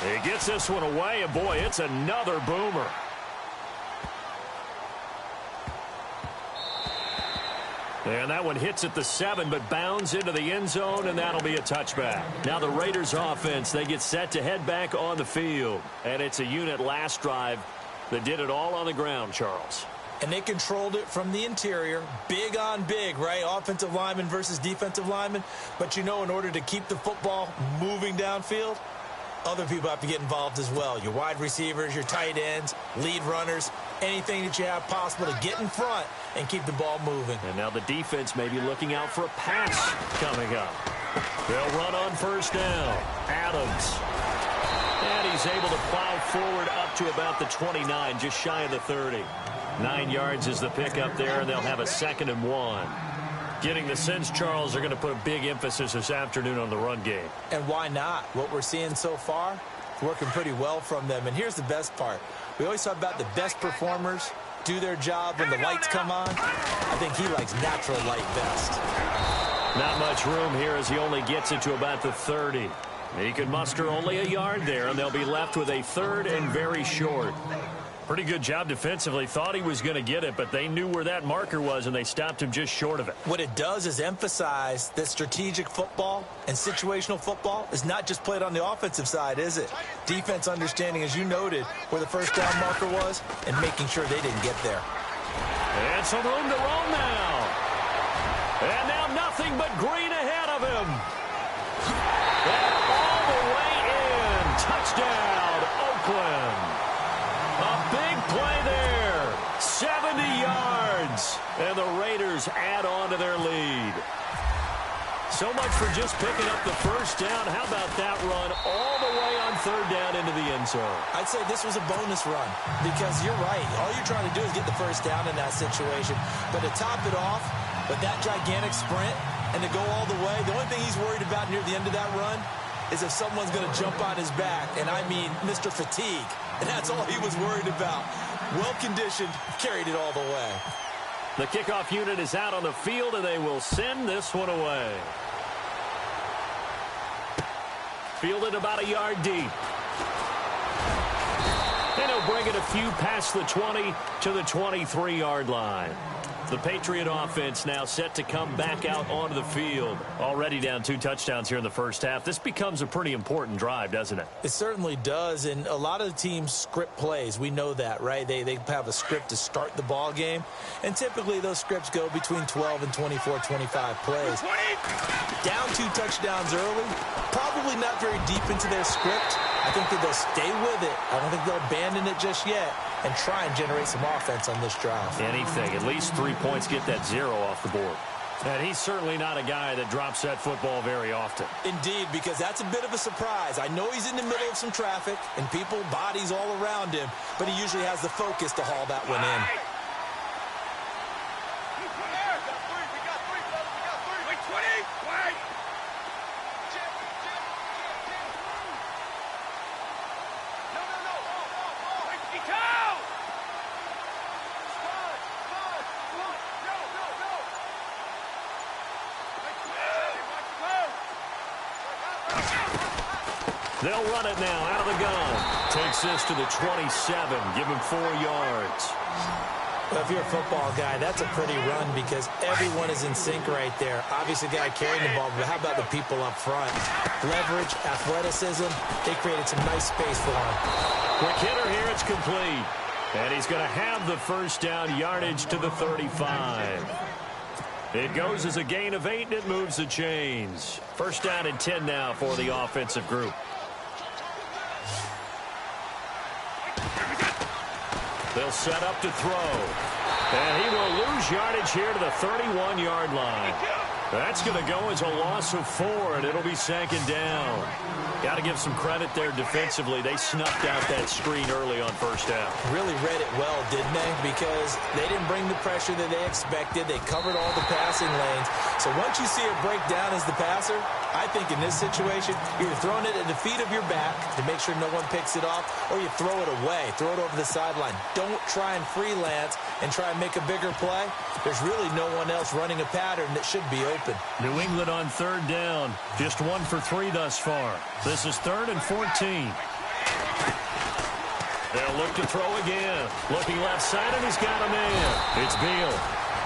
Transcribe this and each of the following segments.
He gets this one away, and boy, it's another boomer. And that one hits at the 7, but bounds into the end zone, and that'll be a touchback. Now the Raiders offense, they get set to head back on the field. And it's a unit last drive that did it all on the ground, Charles. And they controlled it from the interior. Big on big, right? Offensive lineman versus defensive lineman. But you know, in order to keep the football moving downfield, other people have to get involved as well. Your wide receivers, your tight ends, lead runners, anything that you have possible to get in front and keep the ball moving. And now the defense may be looking out for a pass coming up. They'll run on first down. Adams. And he's able to plow forward up to about the 29, just shy of the 30. 9 yards is the pickup there, and they'll have a 2nd and 1. Getting the sense, Charles, are going to put a big emphasis this afternoon on the run game. And why not? What we're seeing so far, working pretty well from them. And here's the best part. We always talk about the best performers do their job when the lights come on. I think he likes natural light best. Not much room here as he only gets it to about the 30. He can muster only a yard there, and they'll be left with a 3rd and very short. Pretty good job defensively. Thought he was going to get it, but they knew where that marker was, and they stopped him just short of it. What it does is emphasize that strategic football and situational football is not just played on the offensive side, is it? Defense understanding, as you noted, where the first down marker was and making sure they didn't get there. And some room to roam now. And now nothing but green ahead of him. And all the way in. Touchdown, Oakland. A big play there, 70 yards, and the Raiders add on to their lead. So much for just picking up the first down. How about that run all the way on 3rd down into the end zone? I'd say this was a bonus run because you're right. All you're trying to do is get the first down in that situation. But to top it off with that gigantic sprint and to go all the way, the only thing he's worried about near the end of that run is if someone's going to jump on his back, and I mean Mr. Fatigue. And that's all he was worried about. Well-conditioned, carried it all the way. The kickoff unit is out on the field, and they will send this one away. Fielded about a yard deep. And he'll bring it a few past the 20 to the 23-yard line. The Patriot offense now set to come back out onto the field. Already down 2 touchdowns here in the first half. This becomes a pretty important drive, doesn't it? It certainly does, and a lot of the teams script plays. We know that, right? They have a script to start the ball game, and typically those scripts go between 12 and 24, 25 plays. Down 2 touchdowns early, probably not very deep into their script. I think that they'll stay with it. I don't think they'll abandon it just yet and try and generate some offense on this drive. Anything. At least 3 points, get that 0 off the board. And he's certainly not a guy that drops that football very often. Indeed, because that's a bit of a surprise. I know he's in the middle of some traffic and people, bodies all around him, but he usually has the focus to haul that one in. They'll run it now out of the gun. Takes this to the 27. Give him 4 yards. Well, if you're a football guy, that's a pretty run because everyone is in sync right there. Obviously, the guy carrying the ball, but how about the people up front? Leverage, athleticism, they created some nice space for him. Quick hitter here, it's complete. And he's going to have the first down, yardage to the 35. It goes as a gain of 8, and it moves the chains. First down and 10 now for the offensive group. They'll set up to throw. And he will lose yardage here to the 31-yard line. That's going to go as a loss of 4, and it'll be 2nd down. Got to give some credit there defensively. They snuffed out that screen early on first down. Really read it well, didn't they? Because they didn't bring the pressure that they expected. They covered all the passing lanes. So once you see it break down as the passer, I think in this situation, you're throwing it at the feet of your back to make sure no one picks it off, or you throw it away, throw it over the sideline. Don't try and freelance and try and make a bigger play. There's really no one else running a pattern that should be open. New England on 3rd down. Just 1 for 3 thus far. This is 3rd and 14. They'll look to throw again. Looking left side, and he's got a man. It's Beal.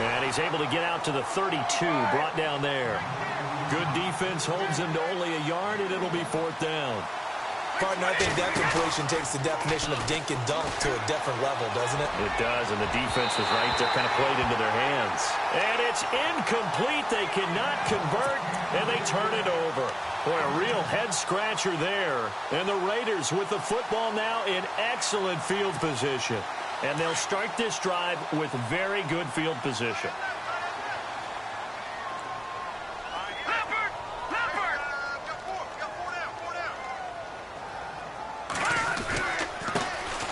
And he's able to get out to the 32, brought down there. Good defense holds him to only a yard, and it'll be 4th down. Partner, I think that completion takes the definition of dink and dunk to a different level, doesn't it? It does, and the defense was right there, kind of played into their hands. And it's incomplete. They cannot convert, and they turn it over. Boy, a real head-scratcher there. And the Raiders with the football now in excellent field position. And they'll start this drive with very good field position.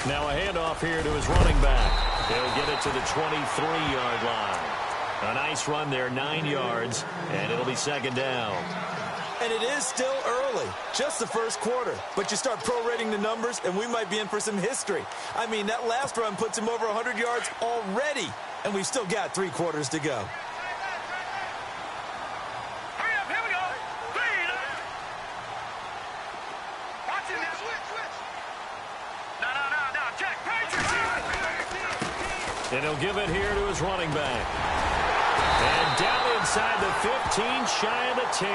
Now a handoff here to his running back. He'll get it to the 23-yard line. A nice run there, 9 yards, and it'll be 2nd down. And it is still early, just the first quarter. But you start prorating the numbers, and we might be in for some history. I mean, that last run puts him over 100 yards already, and we've still got 3 quarters to go. Hurry up, here we go. Watch it now. Switch. No, check. And he'll give it here to his running back. And down inside the 15, shy of the 10.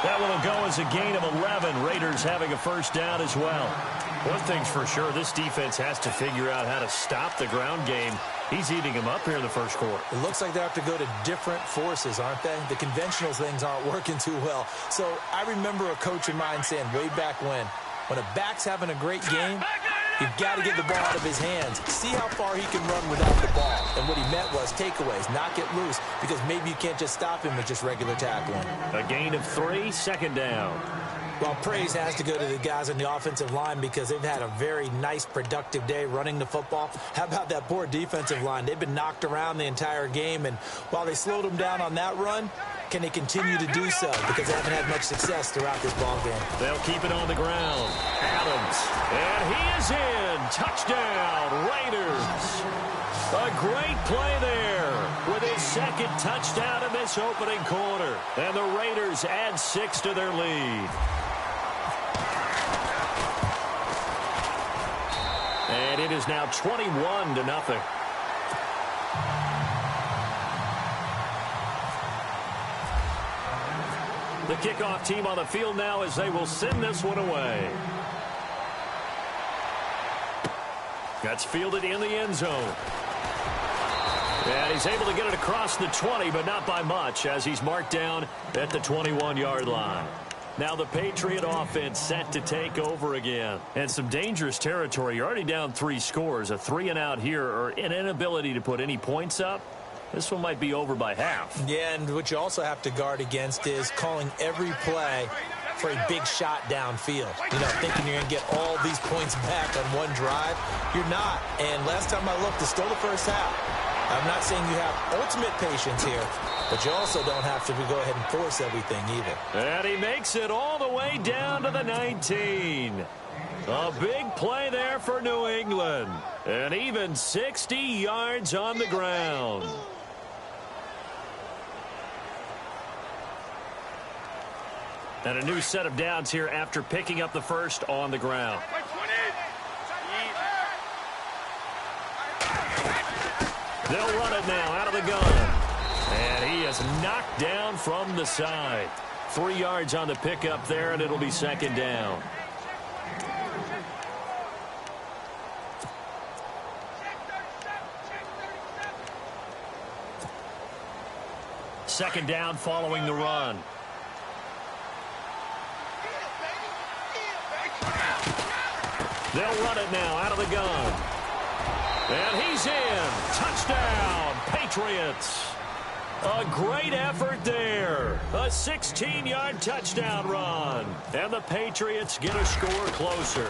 That one will go as a gain of 11. Raiders having a 1st down as well. One thing's for sure, this defense has to figure out how to stop the ground game. He's eating them up here in the 1st quarter. It looks like they have to go to different forces, aren't they? The conventional things aren't working too well. So I remember a coach of mine saying way back when a back's having a great game, you've got to get the ball out of his hands. See how far he can run without the ball. And what he meant was takeaways, not get loose, because maybe you can't just stop him with just regular tackling. A gain of 3, 2nd down. Well, praise has to go to the guys on the offensive line because they've had a very nice, productive day running the football. How about that poor defensive line? They've been knocked around the entire game, and while they slowed them down on that run, can they continue to do so? Because they haven't had much success throughout this ball game. They'll keep it on the ground. Adams. And he is in. Touchdown, Raiders. A great play there with his 2nd touchdown in this opening quarter. And the Raiders add 6 to their lead. And it is now 21-0. The kickoff team on the field now as they will send this one away. That's fielded in the end zone. And he's able to get it across the 20, but not by much, as he's marked down at the 21-yard line. Now the Patriot offense set to take over again. And some dangerous territory. You're already down 3 scores. A 3-and-out here, or an inability to put any points up. This one might be over by half. Yeah, and what you also have to guard against is calling every play for a big shot downfield. You know, thinking you're going to get all these points back on one drive. You're not. And last time I looked, it's still the first half. I'm not saying you have ultimate patience here, but you also don't have to go ahead and force everything either. And he makes it all the way down to the 19. A big play there for New England. And even 60 yards on the ground. And a new set of downs here after picking up the first on the ground. They'll run it now out of the gun. And he is knocked down from the side. 3 yards on the pickup there, and it'll be 2nd down. Second down following the run. They'll run it now out of the gun. And he's in. Touchdown, Patriots. A great effort there. A 16-yard touchdown run. And the Patriots get a score closer.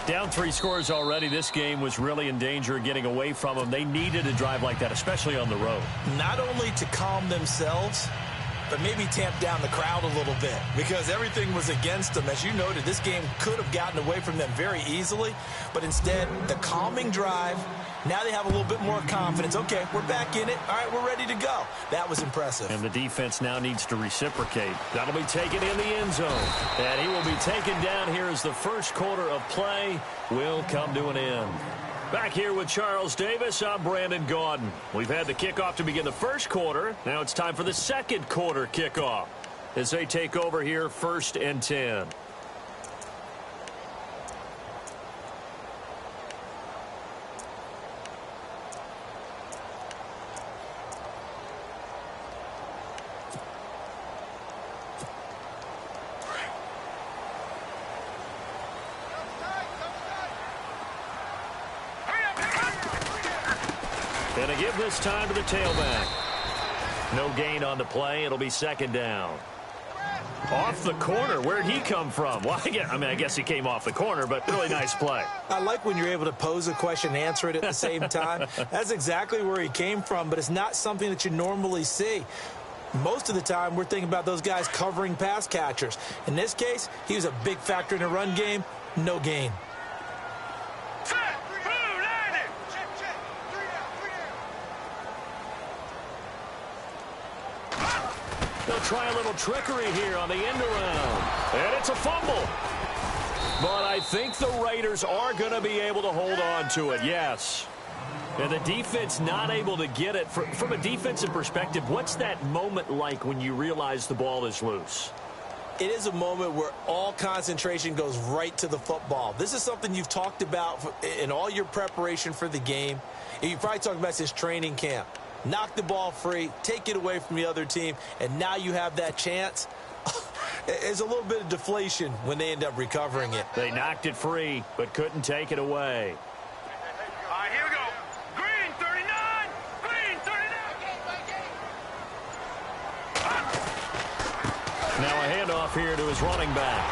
Down 3 scores already. This game was really in danger of getting away from them. They needed a drive like that, especially on the road. Not only to calm themselves, but maybe tamp down the crowd a little bit because everything was against them. As you noted, this game could have gotten away from them very easily, but instead, the calming drive, now they have a little bit more confidence. Okay, we're back in it. All right, we're ready to go. That was impressive. And the defense now needs to reciprocate. That'll be taken in the end zone. And he will be taken down here as the first quarter of play will come to an end. Back here with Charles Davis, I'm Brandon Gaudin. We've had the kickoff to begin the first quarter. Now it's time for the second quarter kickoff as they take over here 1st and 10. And to give this time to the tailback. No gain on the play. It'll be 2nd down. Off the corner. Where'd he come from? Well, I guess he came off the corner, but really nice play. I like when you're able to pose a question and answer it at the same time. That's exactly where he came from, but it's not something that you normally see. Most of the time, we're thinking about those guys covering pass catchers. In this case, he was a big factor in the run game. No gain. They'll try a little trickery here on the end around. And it's a fumble. But I think the Raiders are going to be able to hold on to it, yes. And the defense not able to get it. From a defensive perspective, what's that moment like when you realize the ball is loose? It is a moment where all concentration goes right to the football. This is something you've talked about in all your preparation for the game. And you probably talked about since training camp. Knock the ball free, take it away from the other team, and now you have that chance. There's a little bit of deflation when they end up recovering it. They knocked it free, but couldn't take it away. All right, here we go. Green 39. Green 39. Now a handoff here to his running back.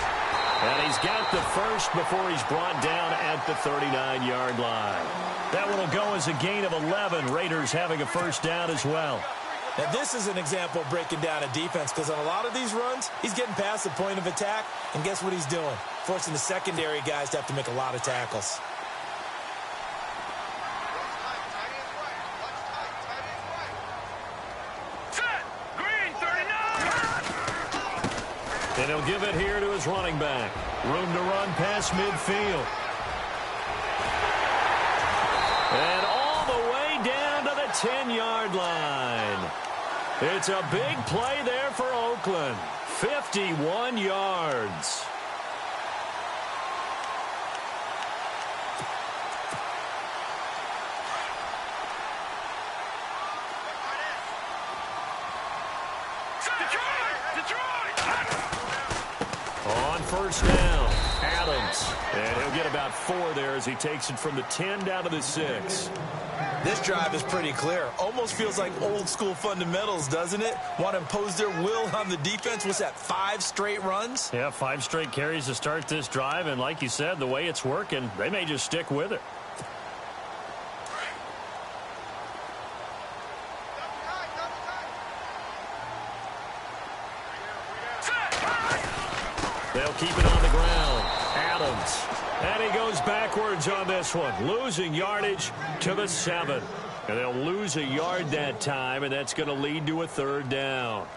And he's got the first before he's brought down at the 39-yard line. That one will go as a gain of 11. Raiders having a first down as well. Now, this is an example of breaking down a defense because on a lot of these runs, he's getting past the point of attack, and guess what he's doing? Forcing the secondary guys to have to make a lot of tackles. And he'll give it here to his running back. Room to run past midfield. And all the way down to the 10-yard line. It's a big play there for Oakland. 51 yards. On first down, Adams. And he'll get about 4 there as he takes it from the 10 down to the 6. This drive is pretty clear. Almost feels like old school fundamentals, doesn't it? Want to impose their will on the defense. What's that, 5 straight runs? Yeah, 5 straight carries to start this drive. And like you said, the way it's working, they may just stick with it. They'll keep it on the ground. Adams. And he goes backwards on this one. Losing yardage to the 7. And they'll lose a yard that time, and that's going to lead to a 3rd down.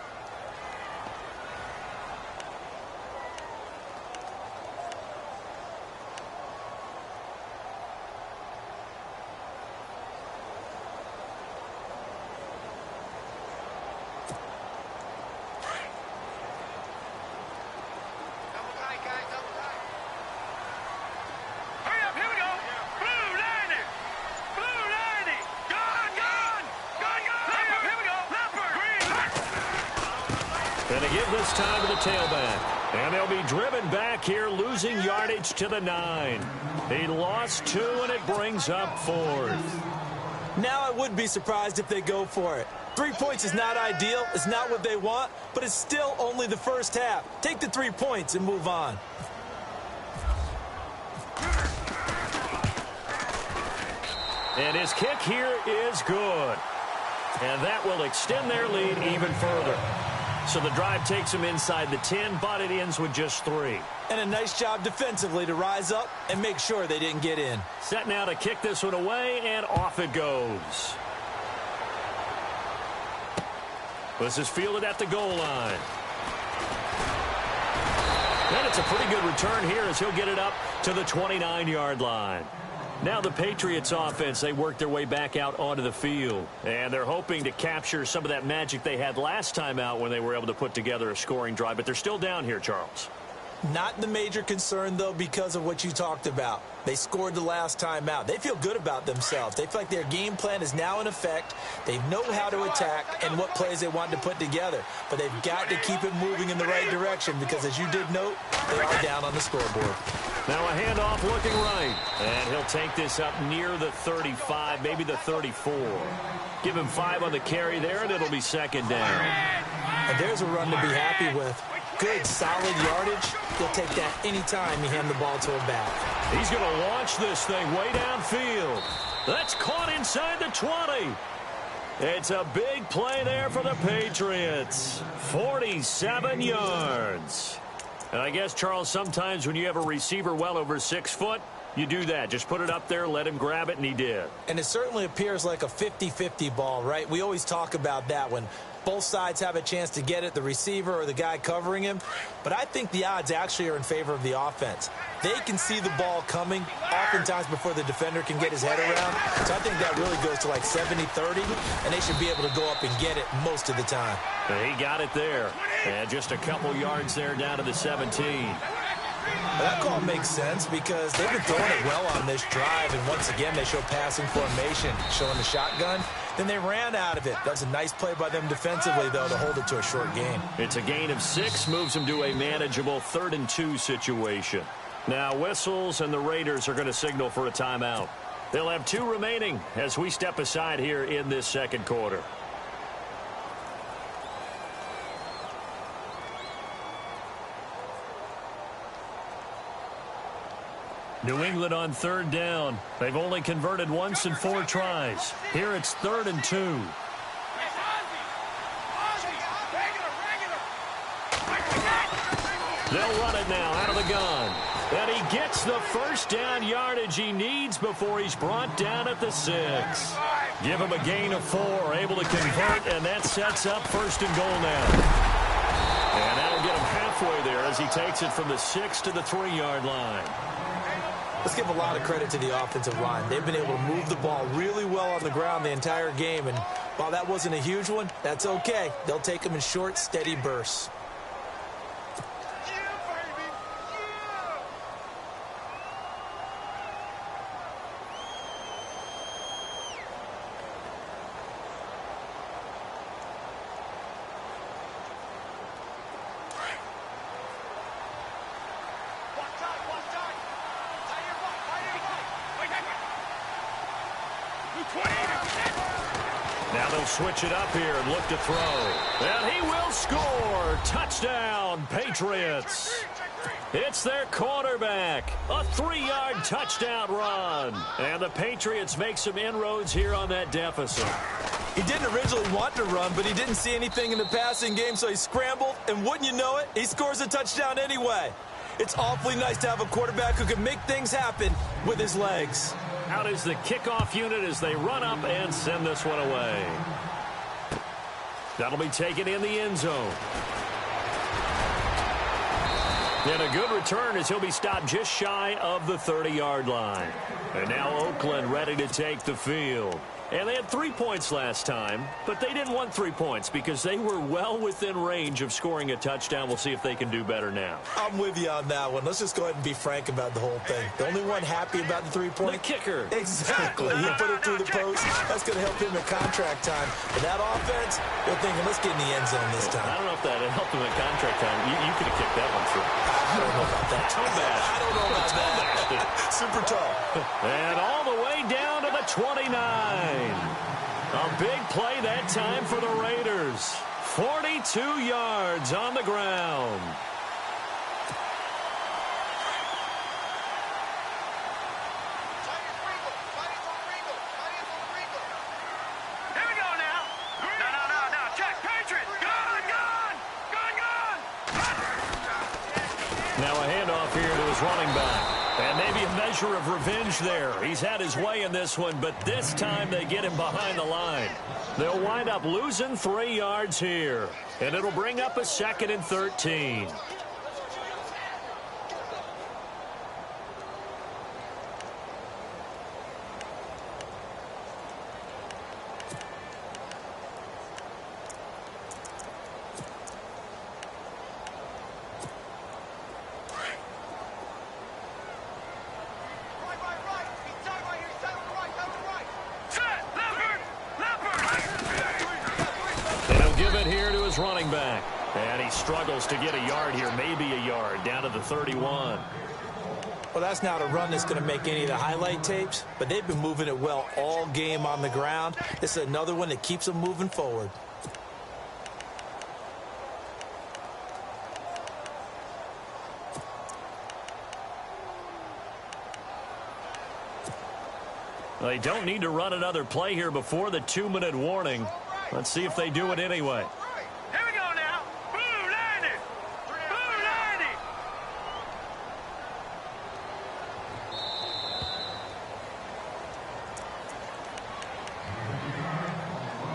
And to give this time to the tailback. And they'll be driven back here, losing yardage to the 9. He lost 2, and it brings up 4th. Now I would be surprised if they go for it. 3 points is not ideal. It's not what they want, but it's still only the first half. Take the 3 points and move on. And his kick here is good. And that will extend their lead even further. So the drive takes them inside the 10, but it ends with just 3. And a nice job defensively to rise up and make sure they didn't get in. Set now to kick this one away, and off it goes. This is fielded at the goal line. And it's a pretty good return here as he'll get it up to the 29-yard line. Now the Patriots offense, they work their way back out onto the field. And they're hoping to capture some of that magic they had last time out when they were able to put together a scoring drive. But they're still down here, Charles. Not the major concern, though, because of what you talked about. They scored the last time out. They feel good about themselves. They feel like their game plan is now in effect. They know how to attack and what plays they want to put together. But they've got to keep it moving in the right direction because, as you did note, they are down on the scoreboard. Now a handoff looking right. And he'll take this up near the 35, maybe the 34. Give him 5 on the carry there, and it'll be second down. And there's a run to be happy with. Good, solid yardage. He'll take that anytime you hand the ball to him back. He's going to launch this thing way downfield. That's caught inside the 20. It's a big play there for the Patriots. 47 yards. And I guess, Charles, sometimes when you have a receiver well over 6 foot, you do that. Just put it up there, let him grab it, and he did. And it certainly appears like a 50-50 ball, right? We always talk about that when both sides have a chance to get it, the receiver or the guy covering him. But I think the odds actually are in favor of the offense. They can see the ball coming oftentimes before the defender can get his head around. So I think that really goes to like 70-30, and they should be able to go up and get it most of the time. And he got it there. And just a couple yards there down to the 17. That call makes sense because they've been throwing it well on this drive, and once again they show passing formation, showing the shotgun. Then they ran out of it. That's a nice play by them defensively, though, to hold it to a short gain. It's a gain of 6, moves them to a manageable 3rd and 2 situation. Now whistles, and the Raiders are going to signal for a timeout. They'll have 2 remaining as we step aside here in this second quarter. New England on 3rd down. They've only converted once in 4 tries. Here it's 3rd and 2. They'll run it now out of the gun. And he gets the first down yardage he needs before he's brought down at the 6. Give him a gain of 4, able to convert, and that sets up 1st and goal now. And that'll get him halfway there as he takes it from the 6 to the 3-yard line. Let's give a lot of credit to the offensive line. They've been able to move the ball really well on the ground the entire game, and while that wasn't a huge one, that's okay. They'll take them in short, steady bursts. Now they'll switch it up here and look to throw. And he will score. Touchdown, Patriots. It's their quarterback. A 3-yard touchdown run. And the Patriots make some inroads here on that deficit. He didn't originally want to run, but he didn't see anything in the passing game, so he scrambled, and wouldn't you know it, he scores a touchdown anyway. It's awfully nice to have a quarterback who can make things happen with his legs. Out is the kickoff unit as they run up and send this one away. That'll be taken in the end zone. And a good return as he'll be stopped just shy of the 30-yard line. And now Oakland ready to take the field. And they had 3 points last time, but they didn't want 3 points because they were well within range of scoring a touchdown. We'll see if they can do better now. I'm with you on that one. Let's just go ahead and be frank about the whole thing. The only one happy about the 3-point? The kicker. Exactly. He put it through the post. That's going to help him at contract time. But that offense, they're thinking, let's get in the end zone this time. I don't know if that helped him at contract time. You could have kicked that one through. I don't know about that. Toe bash. I don't know about that. Super tall. And all the way down to the 29. A big play that time for the Raiders. 42 yards on the ground. Here we go now. No. Check. Patriot. Gun. running back. And maybe a measure of revenge there. He's had his way in this one, but this time they get him behind the line. They'll wind up losing 3 yards here, and it'll bring up a 2nd and 13. Running back, and he struggles to get a yard here, maybe a yard, down to the 31. Well, that's not a run that's going to make any of the highlight tapes, but they've been moving it well all game on the ground. This is another one that keeps them moving forward. They don't need to run another play here before the 2-minute warning. Let's see if they do it anyway. Here we go now. Blue 90. Blue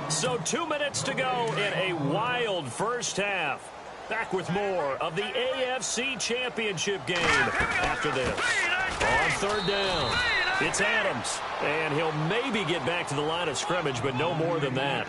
90. So 2 minutes to go in a wild first half. Back with more of the AFC Championship game after this. On 3rd down, it's Adams, and he'll maybe get back to the line of scrimmage, but no more than that.